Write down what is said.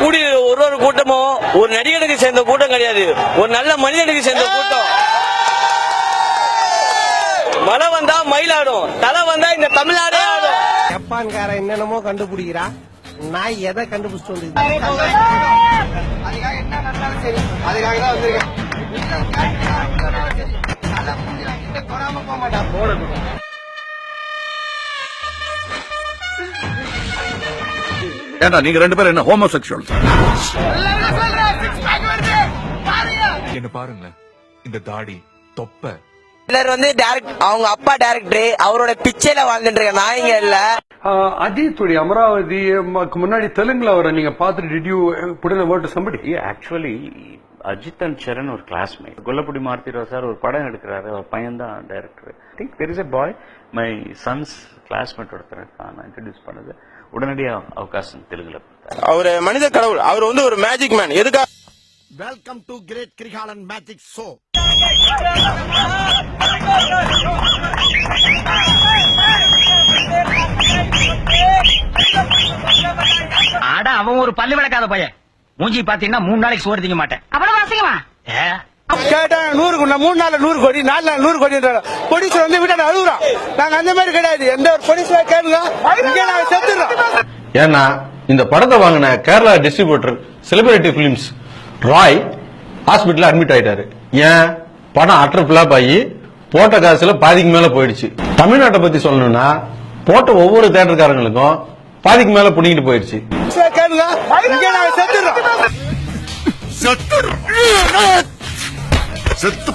கூடிய ஒரு கூட்டமும் ஒரு நடிகனுக்கு சேர்ந்த கூட்டம் கிடையாது, ஒரு நல்ல மனிதனுக்கு சேர்ந்த கூட்டம். மழை வந்தா மயிலாடும், தலை வந்தா இந்த தமிழ்நாடே ஆடும். ஜப்பான்கார என்னென்னமோ கண்டுபிடிக்கிறா, நான் எதை கண்டுபிடிச்சு வந்து என்ன நடந்தாலும் சரி அதுக்காக தான் வந்திருக்கேன். போக மாட்டான் போடணும். ஏண்டா நீங்க ரெண்டு பேரும் என்ன ஹோமோசெக்சுவல்? என்ன பாருங்க, இந்த தாடி தொப்ப சிலர் வந்து டைரக்ட், அவங்க அப்பா டைரக்டர், அவரோட பிச்சையில வாழ்ந்துட்டு இருக்க நாய்ங்க இல்ல. அஜித் அமராவதி முன்னாடி தெலுங்குல அவரை நீங்க பாத்துட்டு did you put in a word to somebody? Actually Ajith and Charan ஒரு கிளாஸ்மேட். கொல்லப்படி மார்த்திராவ் சார் ஒரு படம் எடுக்கிறாரு, அவர் பையன் தான் director. I think there is a bye, my sons classmate ஒருத்தர் நான் இன்ட்ரடியூஸ் பண்ணது. உடனடியா அவகாசம் தெலுங்குல அவர் மனித கடவுள், அவர் வந்து ஒரு மேஜிக் மேன். எதுக்கா? Welcome to great Kirikalan magic show. அட அவன் ஒரு பல்லு விளக்காத பையன், மூஞ்சி பாத்தீங்கன்னா 3 நாளைக்கு சோறு திங்க மாட்டேன். அவ்வளவு அசிங்கமா? கேட்டா 100 3 நாள் 100 கோடி 4 நாள் 100 கோடி பொடிசு வந்து விட அழுகுறோம். நாங்க அந்த மாதிரி கிடையாது. எந்த ஒரு பொடிசா கேளுங்க, இங்க நாங்க செத்துறோம். ஏன்னா இந்த படத்தை வாங்கின Kerala distributor celebrity films Roy hospital admit ஆயிட்டாரு. ஏன்? படம் அட்டர் பிளாப் ஆகி போட்ட காசுல பாதிக்கு மேல போயிடுச்சு. தமிழ்நாட்டை பத்தி சொல்லணும்னா போட்ட ஒவ்வொரு தியேட்டர்காரங்களுக்கும் பாதிக்கு மேல புடிங்கிட்டு போயிடுச்சு. கேளுங்க, இங்க நாங்க செத்துறோம். செத்து